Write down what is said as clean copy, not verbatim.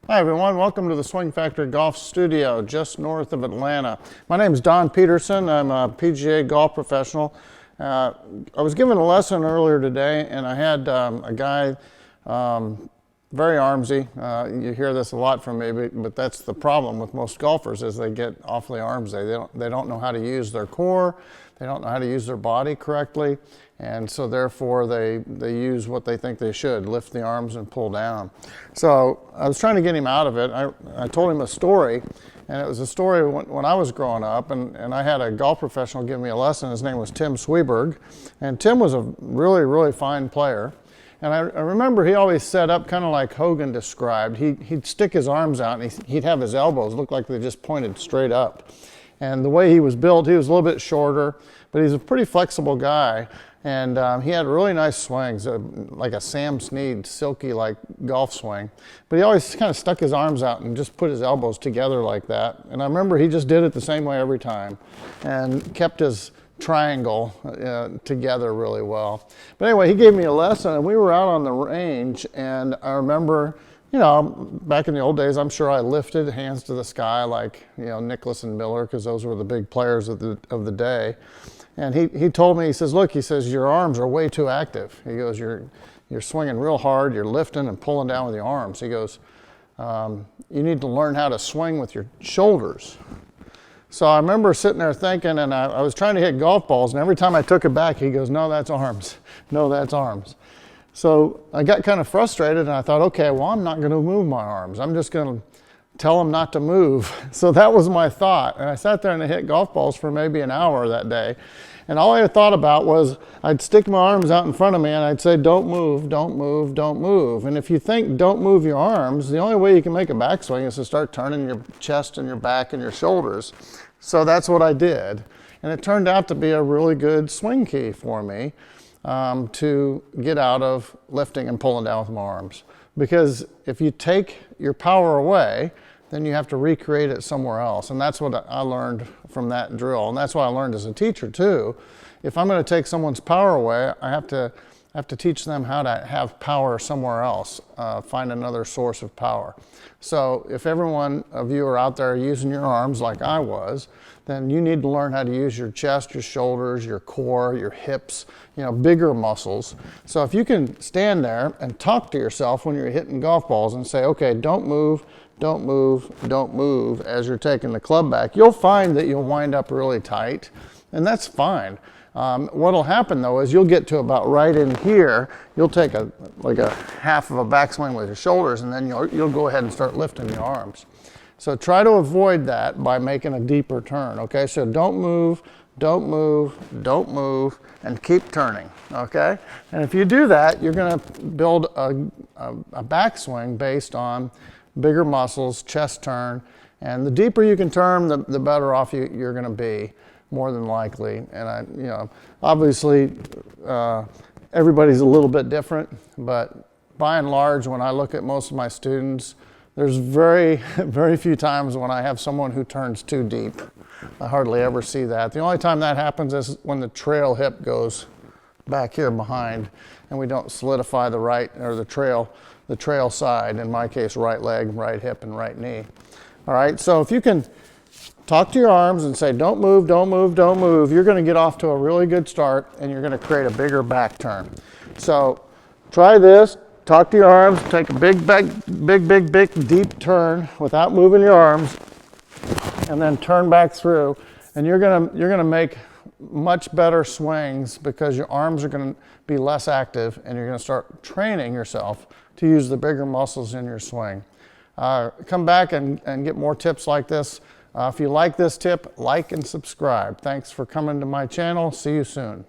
Hi everyone, welcome to the Swing Factory Golf Studio just north of Atlanta. My name is Don Peterson. I'm a PGA golf professional. I was given a lesson earlier today and I had a guy, very armsy. You hear this a lot from me, but that's the problem with most golfers is they get awfully armsy. They don't know how to use their core. They don't know how to use their body correctly. And so therefore they use what they think they should, lift the arms and pull down. So I was trying to get him out of it. I told him a story, and it was a story when I was growing up, and I had a golf professional give me a lesson. His name was Tim Sweborg, and Tim was a really, really fine player. And I remember he always set up kind of like Hogan described. He'd stick his arms out and he'd have his elbows look like they just pointed straight up. And the way he was built, he was a little bit shorter, but he's a pretty flexible guy. And he had really nice swings, like a Sam Snead, silky like golf swing. But he always kind of stuck his arms out and just put his elbows together like that. And I remember he just did it the same way every time and kept his triangle together really well. But anyway, he gave me a lesson and we were out on the range, and I remember, you know, back in the old days, I'm sure I lifted hands to the sky like, you know, Nicklaus and Miller, because those were the big players of the day. And he told me, he says, look, he says, your arms are way too active. He goes, you're swinging real hard, you're lifting and pulling down with your arms. He goes, you need to learn how to swing with your shoulders. So I remember sitting there thinking, and I was trying to hit golf balls, and every time I took it back, he goes, no, that's arms. No, that's arms. So I got kind of frustrated, and I thought, okay, well, I'm not going to move my arms. I'm just going to tell them not to move. So that was my thought. And I sat there and I hit golf balls for maybe an hour that day. And all I had thought about was I'd stick my arms out in front of me and I'd say, don't move, don't move, don't move. And if you think don't move your arms, the only way you can make a backswing is to start turning your chest and your back and your shoulders. So that's what I did. And it turned out to be a really good swing key for me to get out of lifting and pulling down with my arms. Because if you take your power away, then you have to recreate it somewhere else. And that's what I learned from that drill. And that's what I learned as a teacher too. If I'm going to take someone's power away, I have to teach them how to have power somewhere else, find another source of power. So if every one of you are out there using your arms like I was, then you need to learn how to use your chest, your shoulders, your core, your hips, you know, bigger muscles. So if you can stand there and talk to yourself when you're hitting golf balls and say, okay, don't move, don't move, don't move as you're taking the club back, you'll find that you'll wind up really tight, and that's fine. What'll happen though is you'll get to about right in here, you'll take like a half of a backswing with your shoulders, and then you'll go ahead and start lifting your arms. So try to avoid that by making a deeper turn, okay? So don't move, don't move, don't move, and keep turning, okay? And if you do that, you're gonna build a backswing based on bigger muscles, chest turn, and the deeper you can turn, the better off you're gonna be, more than likely. And you know, obviously, everybody's a little bit different, but by and large, when I look at most of my students, there's very, very few times when I have someone who turns too deep. I hardly ever see that. The only time that happens is when the trail hip goes back here behind and we don't solidify the right, or the trail side, in my case, right leg, right hip, and right knee. All right, so if you can talk to your arms and say, don't move, don't move, don't move, you're gonna get off to a really good start and you're gonna create a bigger back turn. So try this. Talk to your arms, take a big, deep turn without moving your arms, and then turn back through. And you're gonna make much better swings because your arms are gonna be less active, and you're gonna start training yourself to use the bigger muscles in your swing. Come back and get more tips like this. If you like this tip, like and subscribe. Thanks for coming to my channel. See you soon.